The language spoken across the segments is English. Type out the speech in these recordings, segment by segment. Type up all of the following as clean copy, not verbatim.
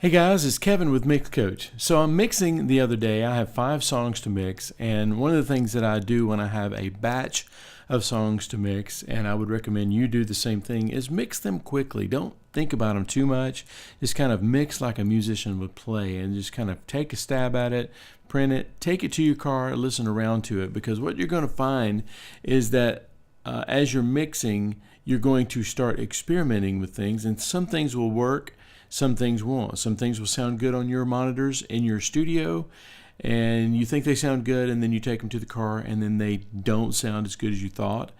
Hey guys, it's Kevin with Mix Coach. So I'm mixing the other day. I have 5 songs to mix, and one of the things that I do when I have a batch of songs to mix, and I would recommend you do the same thing, is mix them quickly. Don't think about them too much. Just kind of mix like a musician would play, and just kind of take a stab at it, print it, take it to your car, listen around to it, because what you're going to find is that as you're mixing, you're going to start experimenting with things, and some things will work, some things won't. Some things will sound good on your monitors in your studio, and you think they sound good, and then you take them to the car, and then they don't sound as good as you thought.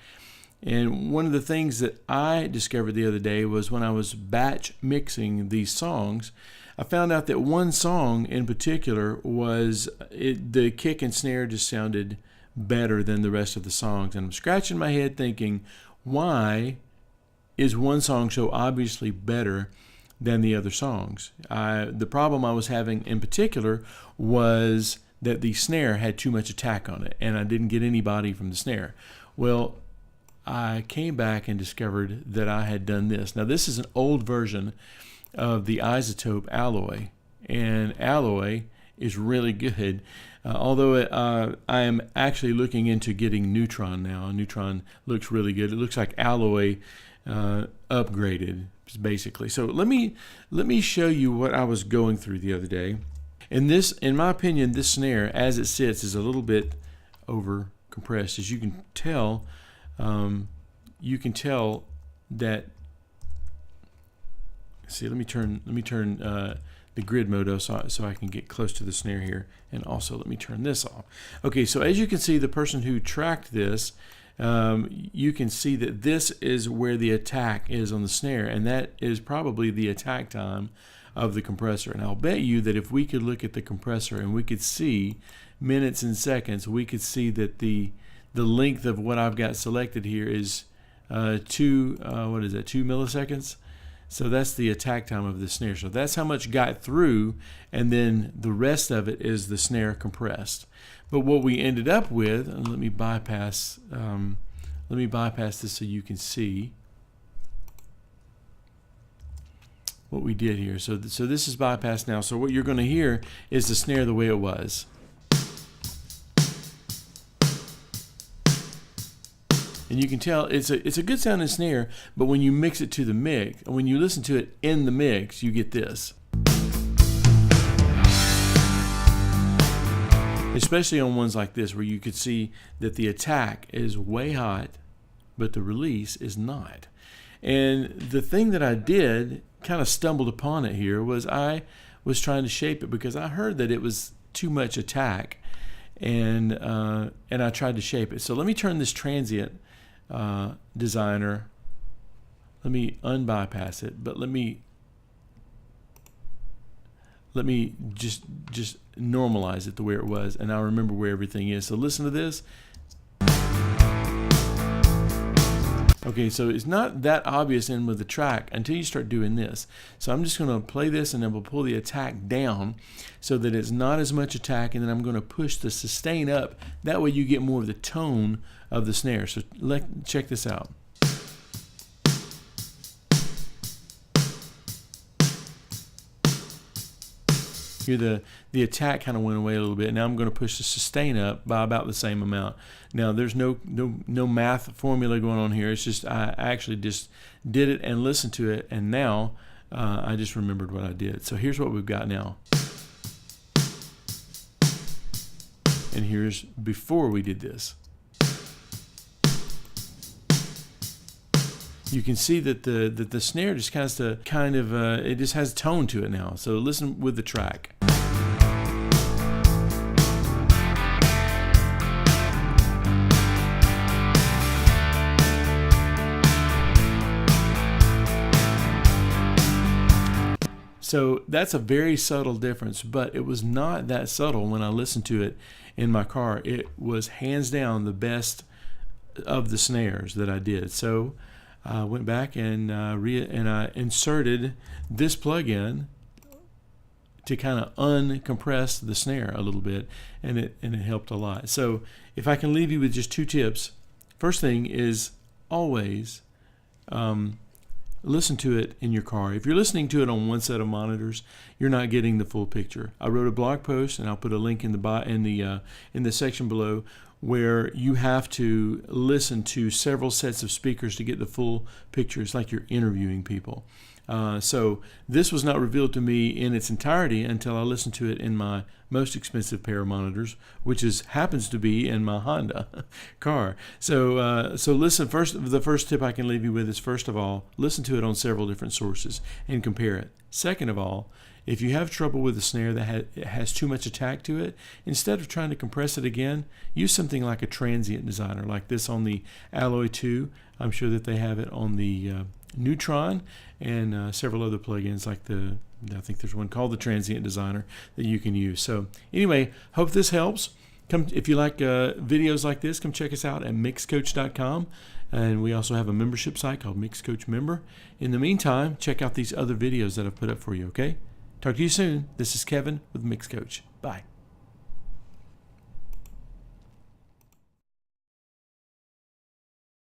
And one of the things that I discovered the other day was when I was batch mixing these songs, I found out that one song in particular the kick and snare just sounded better than the rest of the songs. And I'm scratching my head thinking, why is one song so obviously better than the other songs? The problem I was having in particular was that the snare had too much attack on it, and I didn't get any body from the snare. Well, I came back and discovered that I had done this. Now, this is an old version of the isotope alloy, and alloy is really good. Although I am actually looking into getting neutron now. Neutron looks really good. It looks like alloy upgraded, basically. So let me show you what I was going through the other day. And this, in my opinion, this snare as it sits is a little bit over compressed. As you can tell that. See, let me turn the grid mode so I can get close to the snare here, and also let me turn this off. Okay, so as you can see, the person who tracked this, you can see that this is where the attack is on the snare, and that is probably the attack time of the compressor. And I'll bet you that if we could look at the compressor and we could see minutes and seconds, we could see that the length of what I've got selected here is 2 milliseconds. So that's the attack time of the snare. So that's how much got through, and then the rest of it is the snare compressed. But what we ended up with, and let me bypass this so you can see what we did here. So this is bypassed now. So what you're going to hear is the snare the way it was. And you can tell it's a good sounding snare, but when you mix it to the mix, when you listen to it in the mix, you get this. Especially on ones like this where you could see that the attack is way hot, but the release is not. And the thing that I did, kind of stumbled upon it here, was I was trying to shape it because I heard that it was too much attack, and I tried to shape it. So let me turn this transient designer, let me unbypass it, but let me just normalize it the way it was, and I'll remember where everything is. So listen to this. Okay, so it's not that obvious in with the track until you start doing this. So I'm just going to play this, and then we'll pull the attack down so that it's not as much attack, and then I'm going to push the sustain up. That way you get more of the tone of the snare. So check this out. Here the attack kind of went away a little bit. Now I'm going to push the sustain up by about the same amount. Now there's no math formula going on here. It's just I actually just did it and listened to it, and now I just remembered what I did. So here's what we've got now. And here's before we did this. You can see that the snare just has to it just has tone to it now. So listen with the track. So that's a very subtle difference, but it was not that subtle when I listened to it in my car. It was hands down the best of the snares that I did. So I went back and I inserted this plugin to kind of uncompress the snare a little bit, and it helped a lot. So if I can leave you with just 2 tips, first thing is always listen to it in your car. If you're listening to it on one set of monitors, you're not getting the full picture. I wrote a blog post, and I'll put a link in the section below, where you have to listen to several sets of speakers to get the full picture. It's like you're interviewing people. So this was not revealed to me in its entirety until I listened to it in my most expensive pair of monitors, which happens to be in my Honda car. So listen. The first tip I can leave you with is, first of all, listen to it on several different sources and compare it. Second of all, if you have trouble with a snare that has too much attack to it, instead of trying to compress it again, use something like a transient designer, like this on the Alloy 2. I'm sure that they have it on the Neutron, and several other plugins like I think there's one called the Transient Designer that you can use. So anyway, hope this helps. If you like videos like this, come check us out at mixcoach.com. And we also have a membership site called Mixcoach Member. In the meantime, check out these other videos that I've put up for you, okay? Talk to you soon. This is Kevin with Mixcoach. Bye.